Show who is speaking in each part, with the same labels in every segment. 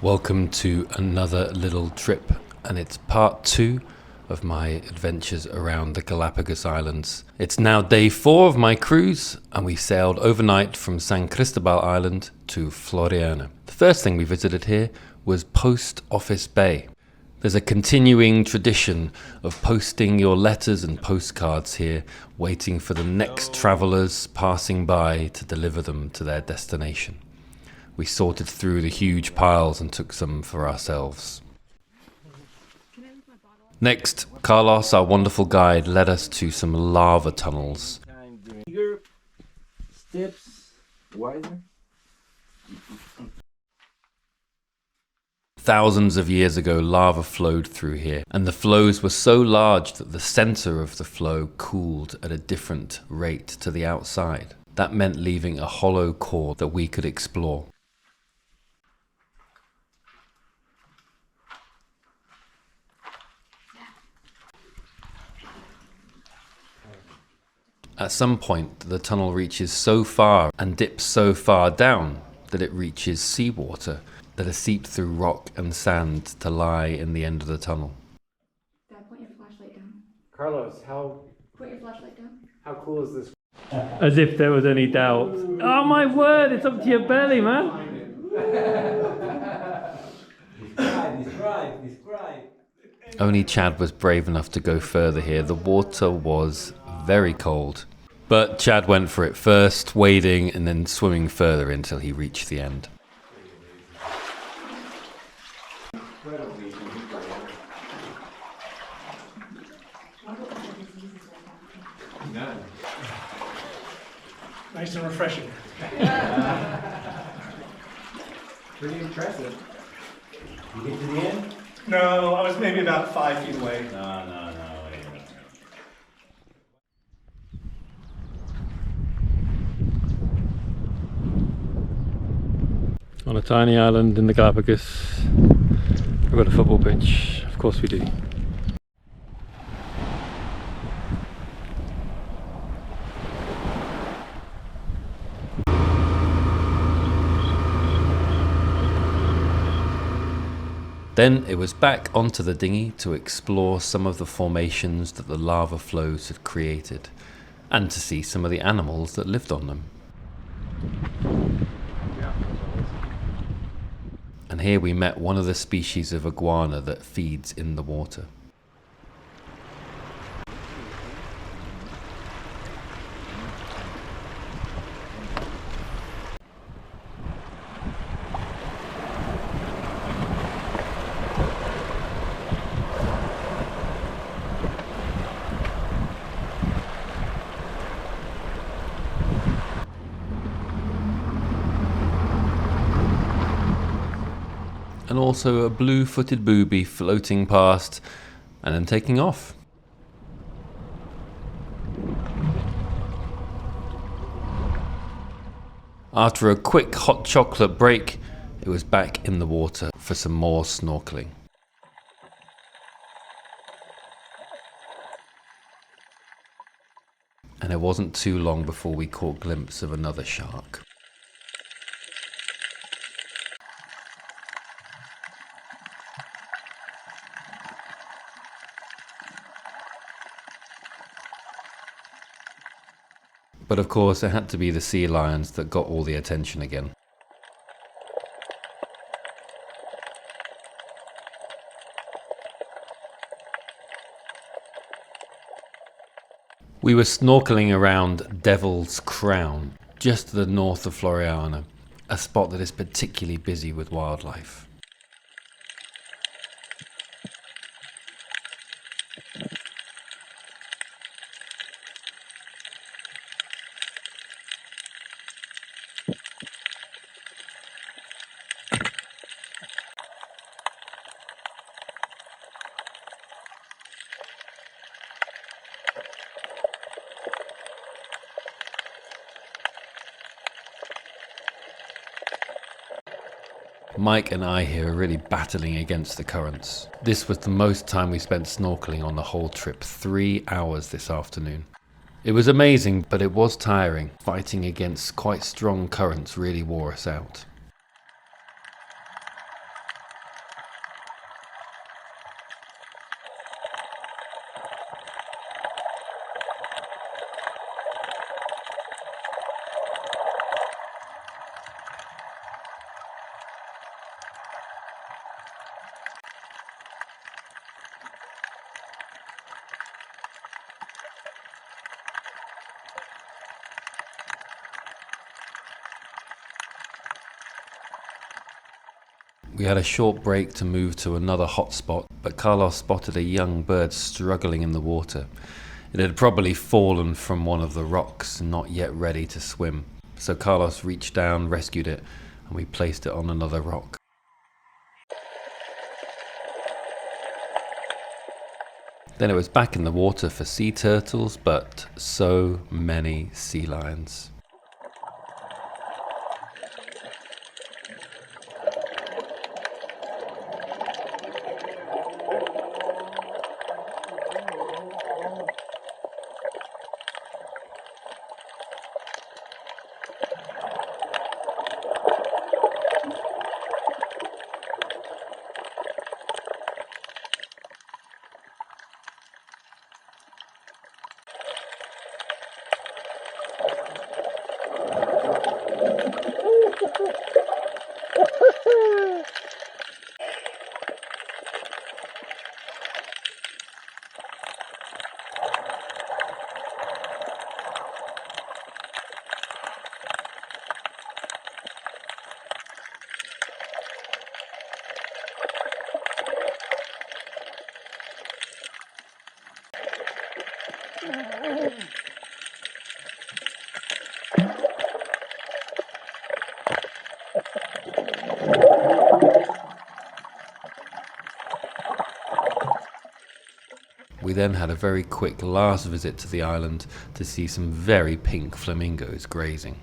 Speaker 1: Welcome to another little trip, and it's part 2 of my adventures around the Galapagos Islands. It's now day 4 of my cruise, and we sailed overnight from San Cristobal Island to Floriana. The first thing we visited here was Post Office Bay. There's a continuing tradition of posting your letters and postcards here, waiting for the next travelers passing by to deliver them to their destination. We sorted through the huge piles and took some for ourselves. Next, Carlos, our wonderful guide, led us to some lava tunnels.
Speaker 2: Bigger, steps, wider.
Speaker 1: Thousands of years ago, lava flowed through here, and the flows were so large that the center of the flow cooled at a different rate to the outside. That meant leaving a hollow core that we could explore. At some point, the tunnel reaches so far and dips so far down that it reaches seawater that has seeped through rock and sand to lie in the end of the tunnel.
Speaker 3: Dad, point your flashlight down.
Speaker 2: Carlos,
Speaker 3: Point your flashlight down.
Speaker 2: how cool is this?
Speaker 4: As if there was any doubt. Oh my word, it's up to your belly, man.
Speaker 2: Describe.
Speaker 1: Only Chad was brave enough to go further here. The water was very cold. But Chad went for it first, wading and then swimming further until he reached the end.
Speaker 5: Nice and refreshing.
Speaker 2: Pretty impressive. You get to the end?
Speaker 5: No, I was maybe about 5 feet away.
Speaker 2: No.
Speaker 4: On a tiny island in the Galapagos, we've got a football pitch. Of course we do.
Speaker 1: Then it was back onto the dinghy to explore some of the formations that the lava flows had created, and to see some of the animals that lived on them. And here we met one of the species of iguana that feeds in the water. And also a blue-footed booby floating past and then taking off. After a quick hot chocolate break, it was back in the water for some more snorkeling. And it wasn't too long before we caught a glimpse of another shark. But of course, it had to be the sea lions that got all the attention again. We were snorkeling around Devil's Crown, just to the north of Floriana, a spot that is particularly busy with wildlife. Mike and I here are really battling against the currents. This was the most time we spent snorkeling on the whole trip, 3 hours this afternoon. It was amazing, but it was tiring. Fighting against quite strong currents really wore us out. We had a short break to move to another hotspot, but Carlos spotted a young bird struggling in the water. It had probably fallen from one of the rocks, not yet ready to swim. So Carlos reached down, rescued it, and we placed it on another rock. Then it was back in the water for sea turtles, but so many sea lions. We then had a very quick last visit to the island to see some very pink flamingos grazing.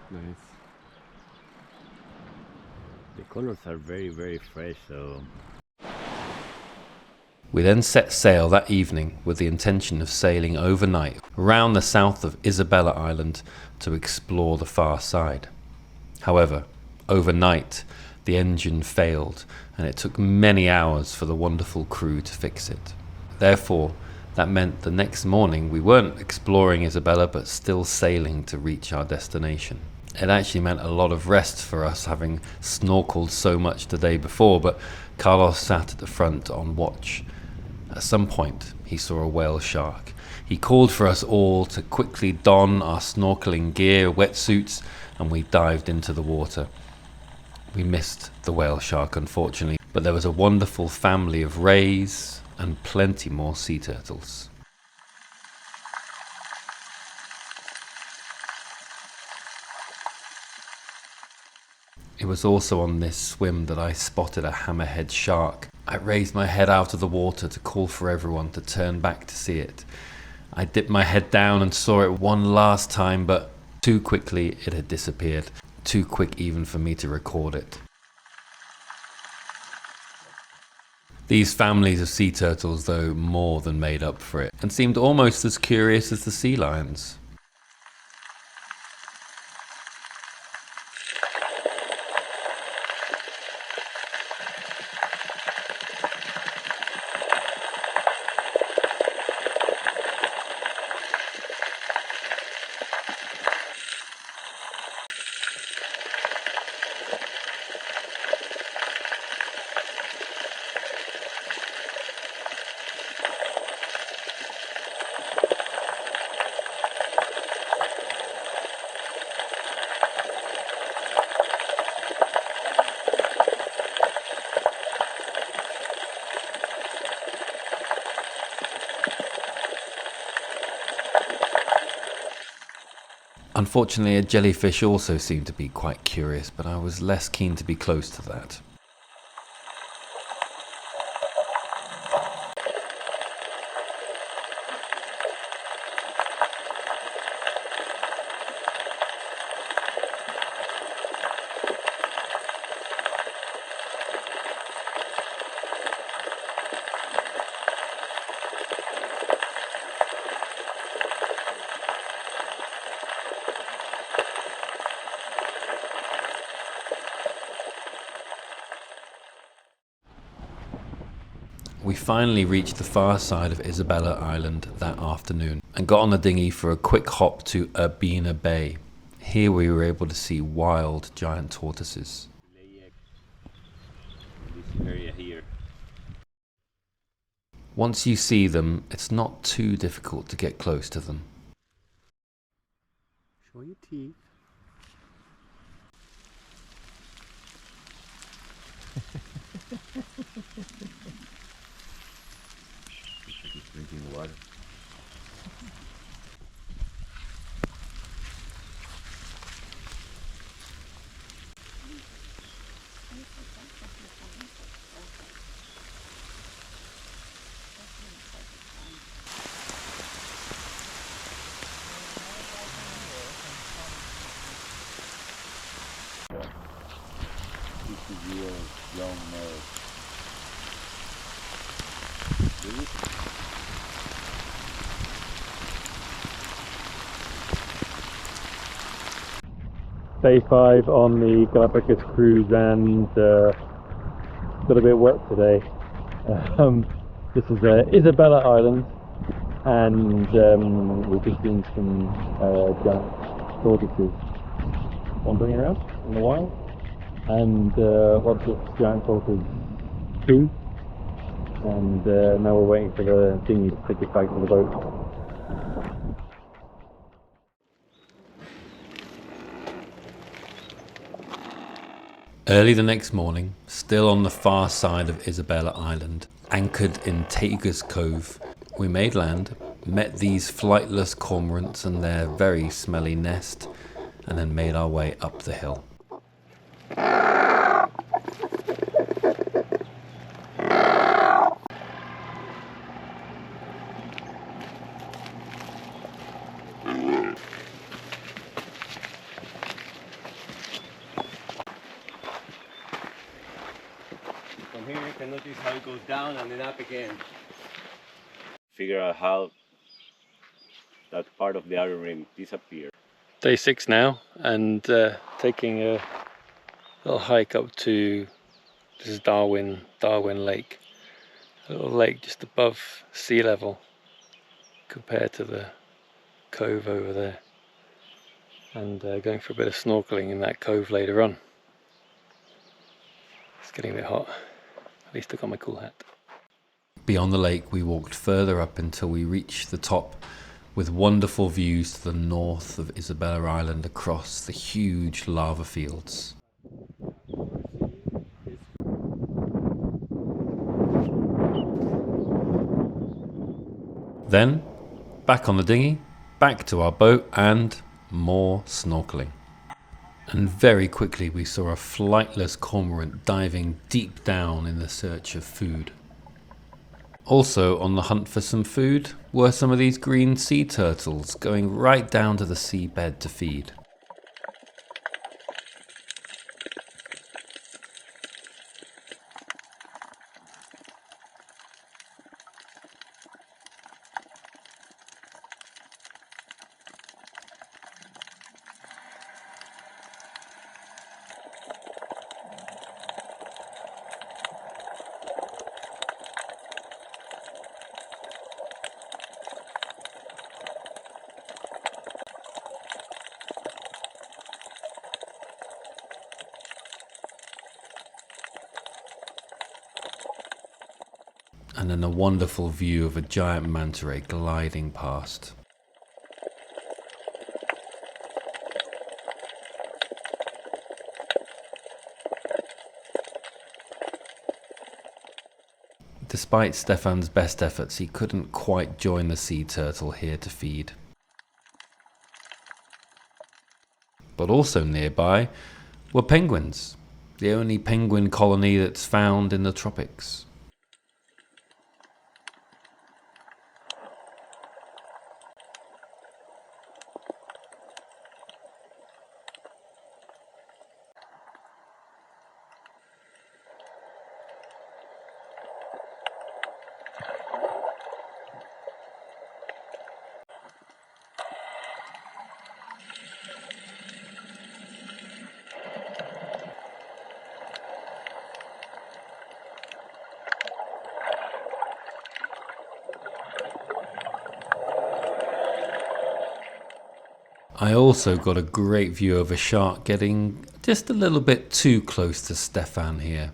Speaker 6: Nice. The colors are very fresh, so
Speaker 1: We then set sail that evening with the intention of sailing overnight around the south of Isabella Island to explore the far side. However, overnight the engine failed and it took many hours for the wonderful crew to fix it. Therefore, that meant the next morning we weren't exploring Isabella but still sailing to reach our destination. It actually meant a lot of rest for us, having snorkeled so much the day before, but Carlos sat at the front on watch. At some point, he saw a whale shark. He called for us all to quickly don our snorkeling gear, wetsuits, and we dived into the water. We missed the whale shark, unfortunately, but there was a wonderful family of rays and plenty more sea turtles. It was also on this swim that I spotted a hammerhead shark. I raised my head out of the water to call for everyone to turn back to see it. I dipped my head down and saw it one last time, but too quickly it had disappeared. Too quick even for me to record it. These families of sea turtles, though, more than made up for it, and seemed almost as curious as the sea lions. Unfortunately, a jellyfish also seemed to be quite curious, but I was less keen to be close to that. We finally reached the far side of Isabella Island that afternoon and got on the dinghy for a quick hop to Urbina Bay. Here we were able to see wild giant tortoises.
Speaker 6: This area here.
Speaker 1: Once you see them, it's not too difficult to get close to them.
Speaker 6: Show your teeth. He's drinking water. This is your long nose. Really?
Speaker 4: Day 5 on the Galapagos cruise, and got a bit wet today. This is Isabella Island, and we've just seen some giant tortoises wandering around in the wild, and lots of giant tortoise food. And now we're waiting for the dinghy to take us back to the boat.
Speaker 1: Early the next morning, still on the far side of Isabella Island, anchored in Tagus Cove, we made land, met these flightless cormorants and their very smelly nest, and then made our way up the hill.
Speaker 6: From here you can notice how it goes down and then up again. Figure out how that part of the outer rim disappeared.
Speaker 4: Day 6 now, and taking a little hike up to, this is Darwin Lake, a little lake just above sea level compared to the cove over there, and going for a bit of snorkeling in that cove later on. It's getting a bit hot, at least I got my cool hat.
Speaker 1: Beyond the lake, we walked further up until we reached the top, with wonderful views to the north of Isabella Island across the huge lava fields. Then, back on the dinghy, back to our boat, and more snorkeling. And very quickly we saw a flightless cormorant diving deep down in the search of food. Also on the hunt for some food were some of these green sea turtles going right down to the seabed to feed. And then a wonderful view of a giant manta ray gliding past. Despite Stefan's best efforts, he couldn't quite join the sea turtle here to feed. But also nearby were penguins, the only penguin colony that's found in the tropics. I also got a great view of a shark getting just a little bit too close to Stefan here.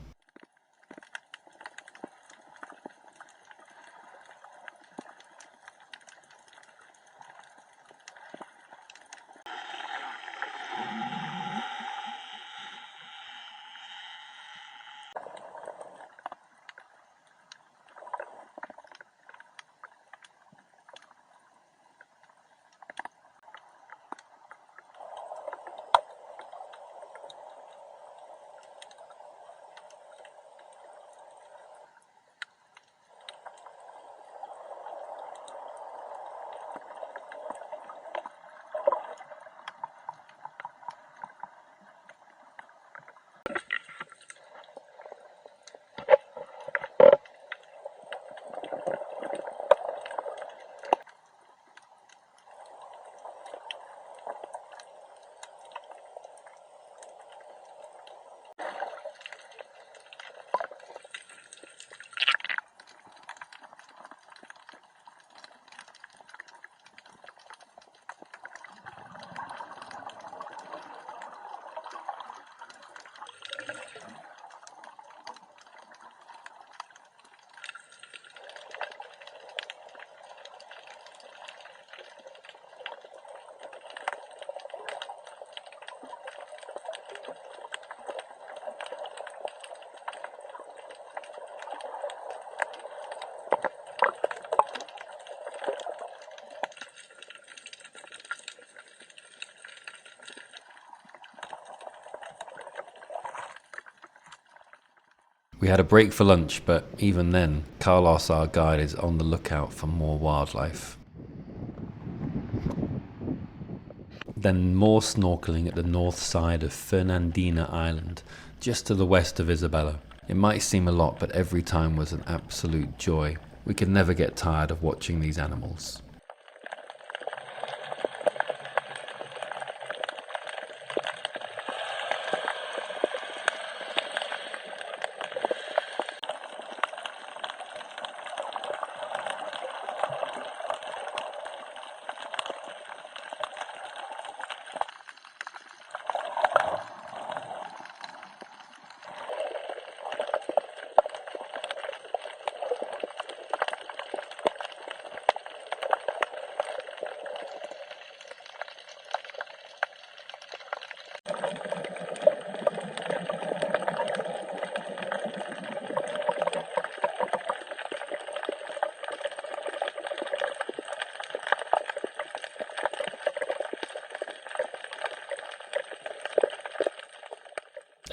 Speaker 1: We had a break for lunch, but even then, Carlos, our guide, is on the lookout for more wildlife. Then more snorkeling at the north side of Fernandina Island, just to the west of Isabela. It might seem a lot, but every time was an absolute joy. We could never get tired of watching these animals.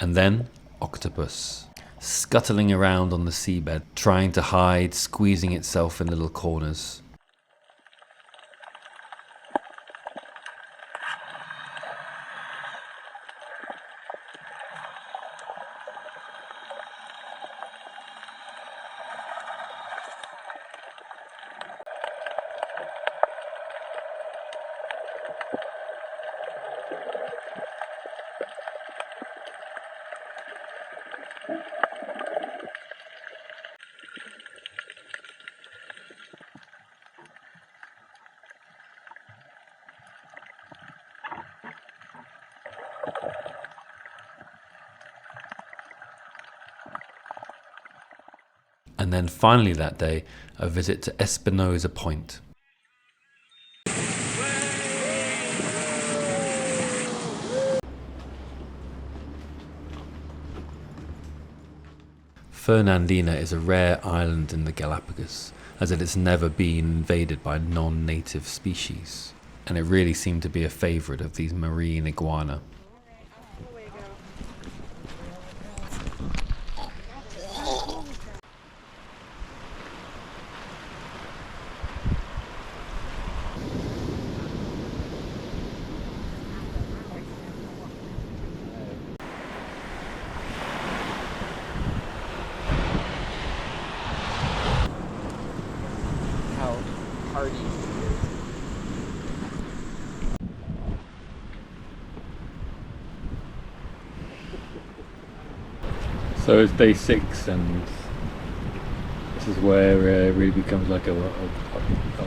Speaker 1: And then, octopus, scuttling around on the seabed, trying to hide, squeezing itself in little corners. And then finally that day, a visit to Espinosa Point. Fernandina is a rare island in the Galapagos, as it has never been invaded by non-native species, and it really seemed to be a favourite of these marine iguana.
Speaker 4: So it's day 6, and this is where it really becomes like a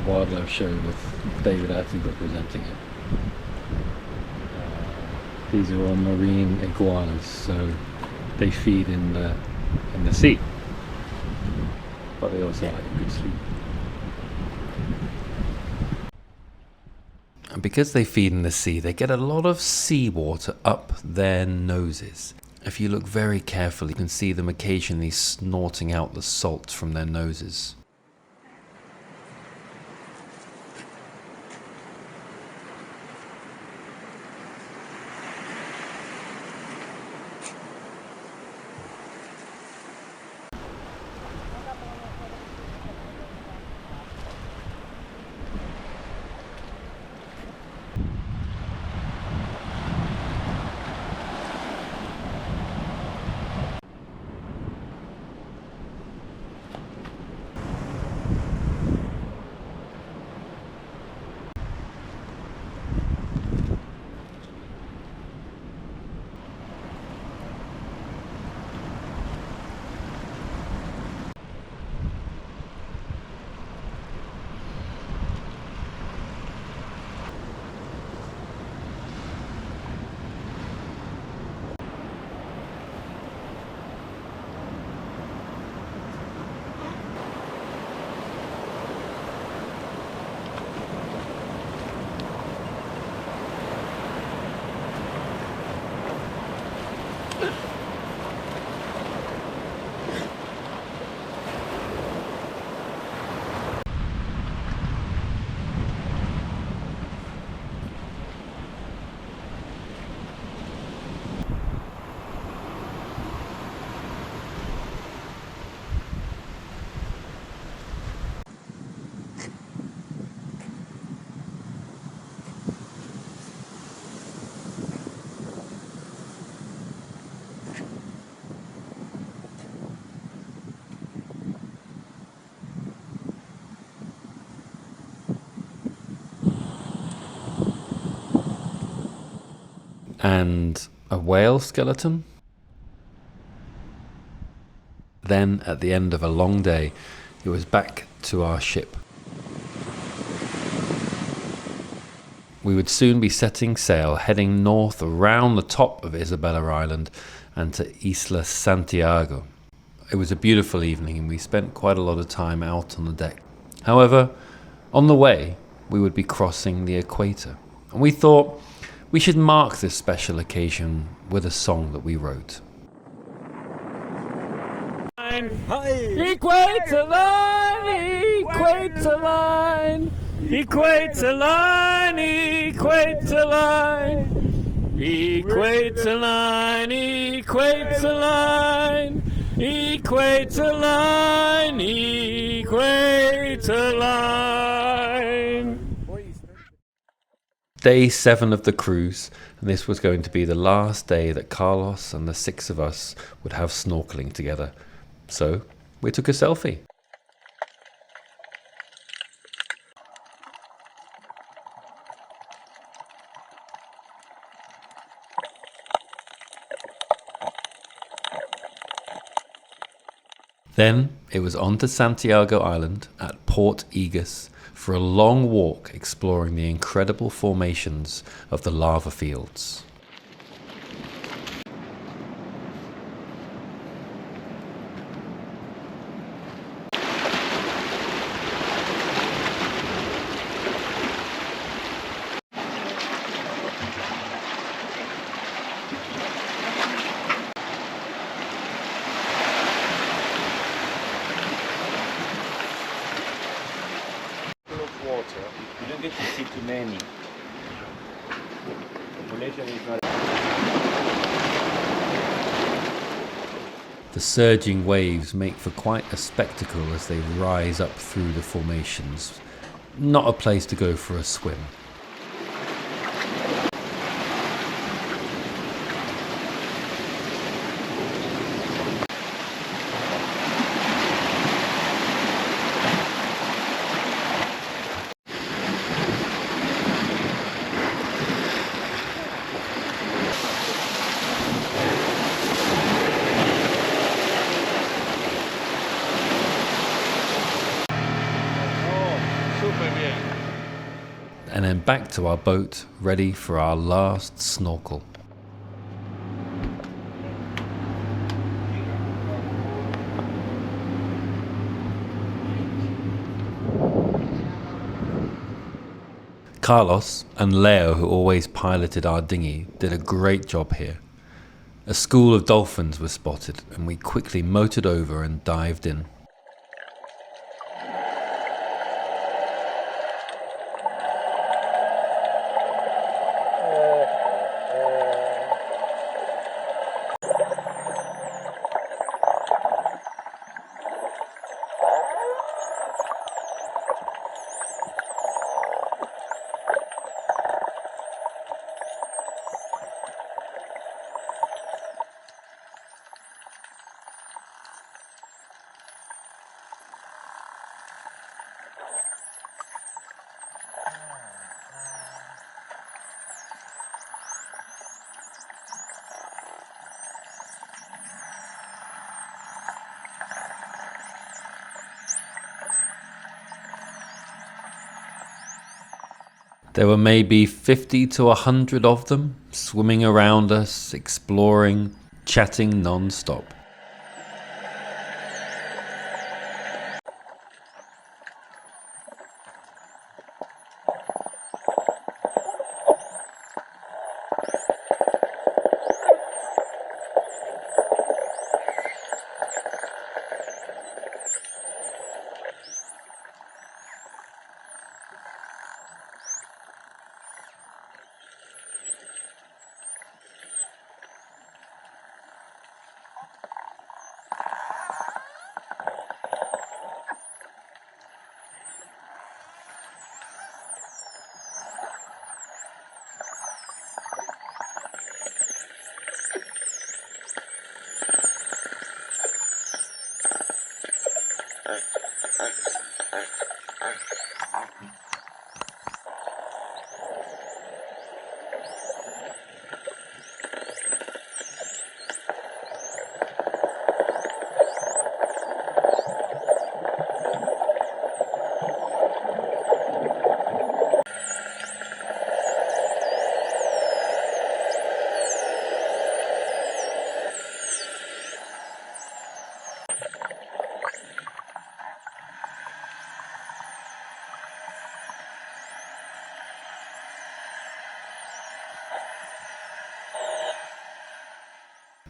Speaker 4: wildlife show with David Attenborough presenting it. These are all marine iguanas, so they feed in the sea, but they also like a good sleep.
Speaker 1: And because they feed in the sea, they get a lot of seawater up their noses. If you look very carefully, you can see them occasionally snorting out the salt from their noses. And a whale skeleton. Then, at the end of a long day, it was back to our ship. We would soon be setting sail, heading north around the top of Isabella Island and to Isla Santiago. It was a beautiful evening and we spent quite a lot of time out on the deck. However, on the way, we would be crossing the equator. And we thought we should mark this special occasion with a song that we wrote.
Speaker 4: Equator line, equator line, equator line, equator line, equator line, equator line, equator line, equator line.
Speaker 1: Day 7 of the cruise, and this was going to be the last day that Carlos and the 6 of us would have snorkeling together. So we took a selfie. Then it was on to Santiago Island at Port Egas for a long walk exploring the incredible formations of the lava fields.
Speaker 6: You don't get to see too many. Population is not.
Speaker 1: The surging waves make for quite a spectacle as they rise up through the formations. Not a place to go for a swim. And then back to our boat, ready for our last snorkel. Carlos and Leo, who always piloted our dinghy, did a great job here. A school of dolphins was spotted, and we quickly motored over and dived in. There were maybe 50 to 100 of them, swimming around us, exploring, chatting non-stop.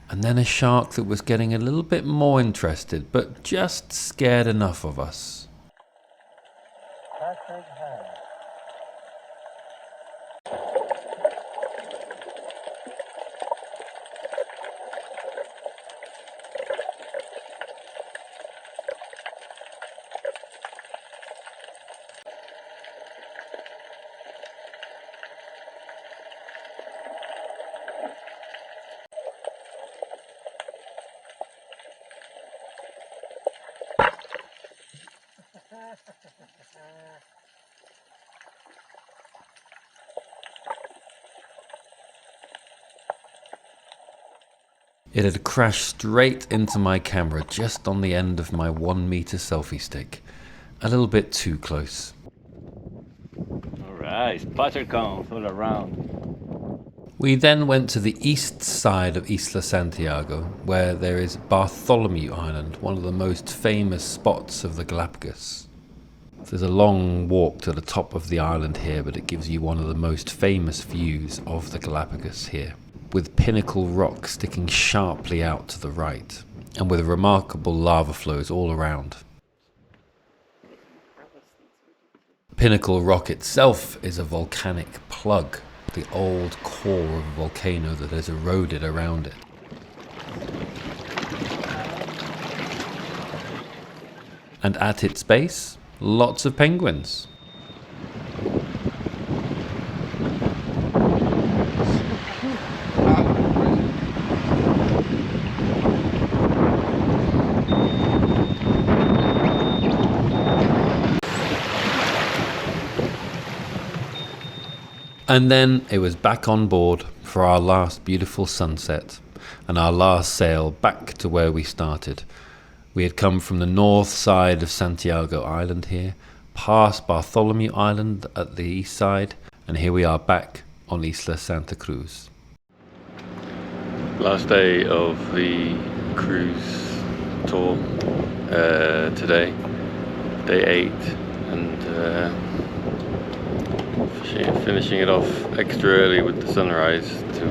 Speaker 1: And then a shark that was getting a little bit more interested, but just scared enough of us. It had crashed straight into my camera just on the end of my 1 meter selfie stick. A little bit too close.
Speaker 6: Alright, sputter cones all around.
Speaker 1: We then went to the east side of Isla Santiago, where there is Bartholomew Island, one of the most famous spots of the Galapagos. There's a long walk to the top of the island here, but it gives you one of the most famous views of the Galapagos here, with Pinnacle Rock sticking sharply out to the right, and with remarkable lava flows all around. Pinnacle Rock itself is a volcanic plug, the old core of a volcano that has eroded around it. And at its base, lots of penguins. And then it was back on board for our last beautiful sunset and our last sail back to where we started. We had come from the north side of Santiago Island here, past Bartholomew Island at the east side, and here we are back on Isla Santa Cruz.
Speaker 4: Last day of the cruise tour today, day 8, and Finishing it off extra early with the sunrise to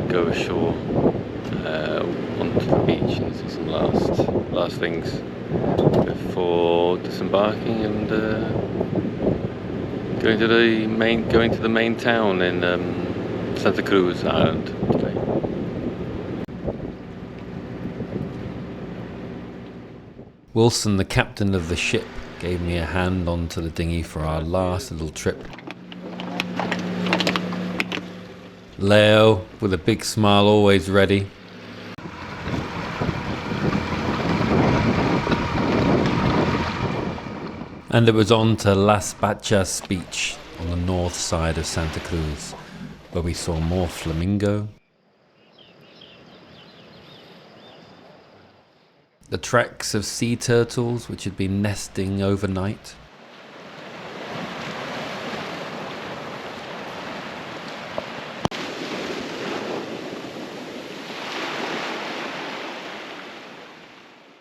Speaker 4: go ashore onto the beach and see some last things before disembarking and going to the main town in Santa Cruz Island today.
Speaker 1: Wilson, the captain of the ship, gave me a hand onto the dinghy for our last little trip. Leo, with a big smile, always ready. And it was on to Las Bachas Beach on the north side of Santa Cruz, where we saw more flamingo, the tracks of sea turtles which had been nesting overnight,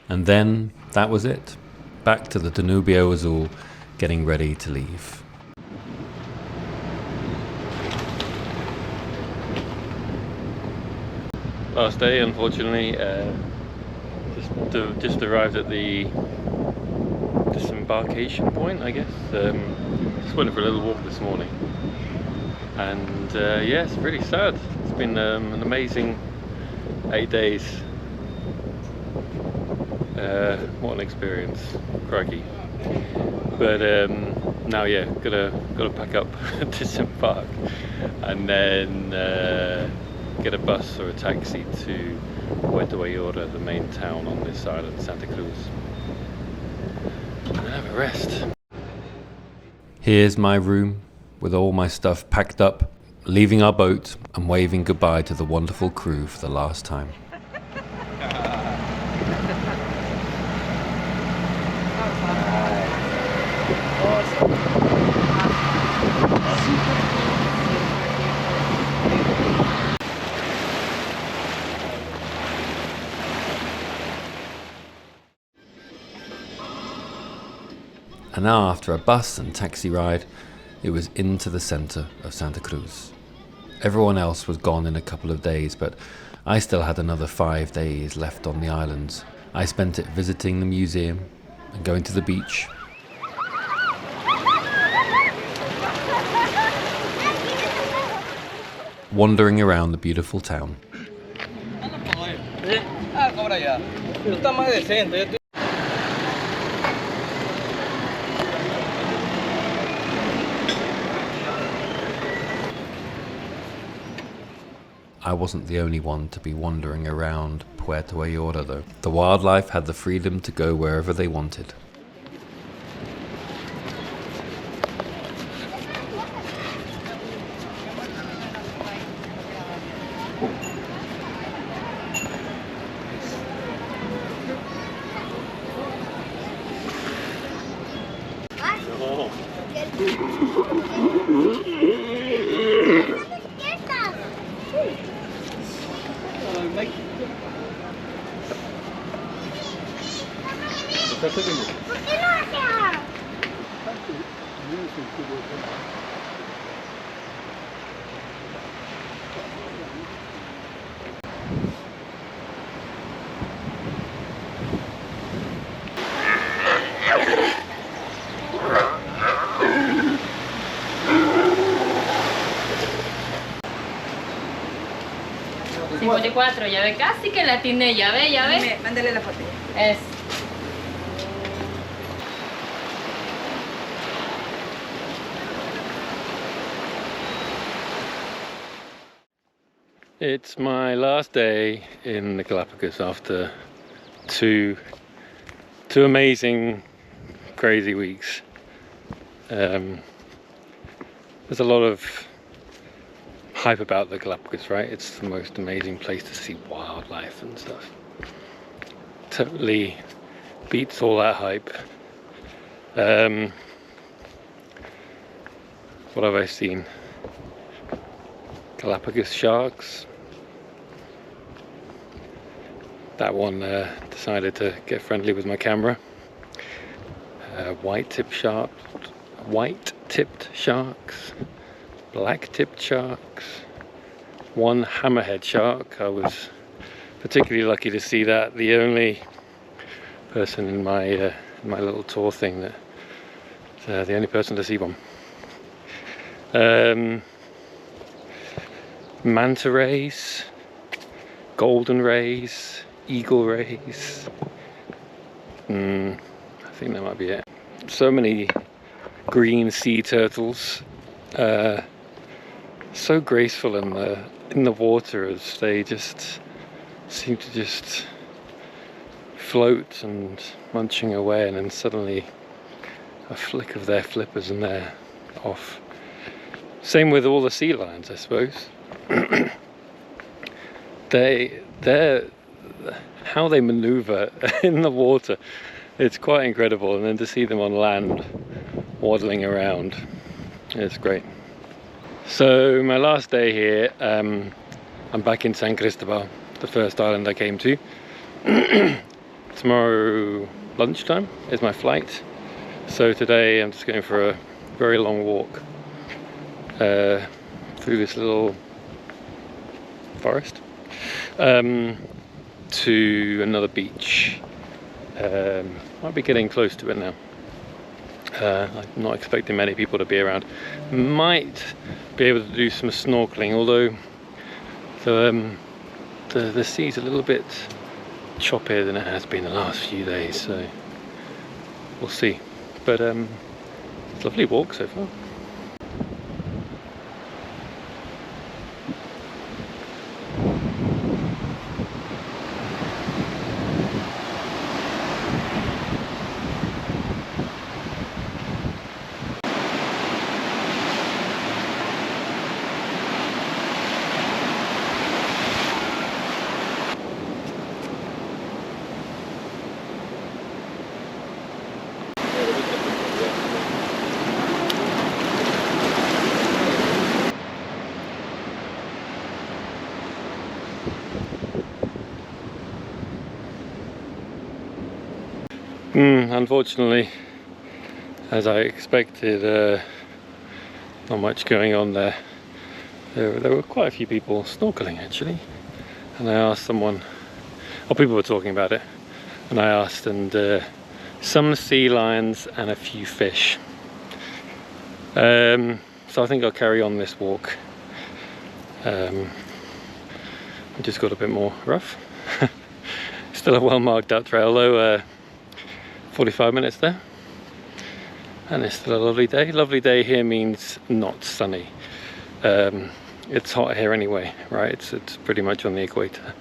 Speaker 1: and then that was it. Back to the Danubio Azul, getting ready to leave.
Speaker 4: Last day, unfortunately, just arrived at the disembarkation point, I guess. Just went for a little walk this morning, and yeah, it's pretty sad. It's been an amazing 8 days. What an experience, crikey. But now, yeah, gotta pack up, disembark, and then get a bus or a taxi to Puerto Ayora, the main town on this island, Santa Cruz, and then have a rest.
Speaker 1: Here's my room with all my stuff packed up, leaving our boat and waving goodbye to the wonderful crew for the last time. And now, after a bus and taxi ride, it was into the center of Santa Cruz. Everyone else was gone in a couple of days, but I still had another 5 days left on the islands. I spent it visiting the museum and going to the beach. Wandering around the beautiful town. I wasn't the only one to be wandering around Puerto Ayora though. The wildlife had the freedom to go wherever they wanted.
Speaker 7: Ya ve, casi que la atiné, ya ve, ya ve.
Speaker 8: Mándale la foto.
Speaker 7: Es.
Speaker 4: It's my last day in the Galapagos after two amazing, crazy weeks. There's a lot of hype about the Galapagos, right? It's the most amazing place to see wildlife and stuff. Totally beats all that hype. What have I seen? Galapagos sharks. That one decided to get friendly with my camera. White-tip white-tipped sharks, black-tipped sharks, one hammerhead shark. I was particularly lucky to see that. The only person in my little tour thing that the only person to see one. Manta rays, golden rays, eagle rays. I think that might be it. So many green sea turtles, so graceful in the water as they just seem to just float and munching away, and then suddenly a flick of their flippers and they're off. Same with all the sea lions, I suppose. How they maneuver in the water, it's quite incredible, and then to see them on land waddling around, it's great. So my last day here, I'm back in San Cristobal, the first island I came to. Tomorrow lunchtime is my flight, so today I'm just going for a very long walk through this little forest to another beach. Might be getting close to it now. I'm not expecting many people to be around. Might be able to do some snorkeling, although the sea's a little bit choppier than it has been the last few days, so we'll see. But it's a lovely walk so far. Unfortunately, as I expected, not much going on there. There were quite a few people snorkeling actually, and I asked someone, people were talking about it, and I asked, and some sea lions and a few fish. So I think I'll carry on this walk. It just got a bit more rough. Still a well marked out trail though. 45 minutes there, and it's still a lovely day. Lovely day here means not sunny. It's hot here anyway, right? It's pretty much on the equator,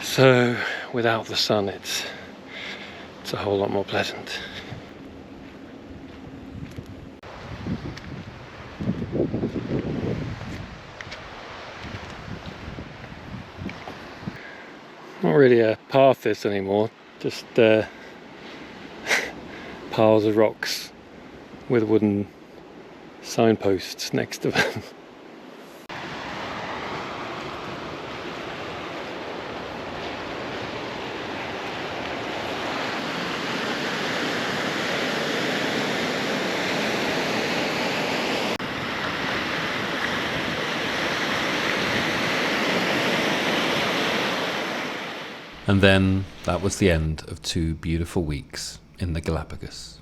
Speaker 4: so without the sun it's a whole lot more pleasant. Not really a path this anymore, just piles of rocks with wooden signposts next to them.
Speaker 1: And then that was the end of 2 beautiful weeks in the Galapagos.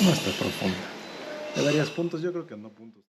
Speaker 5: No está profunda. ¿Le darías puntos? Yo creo que no puntos.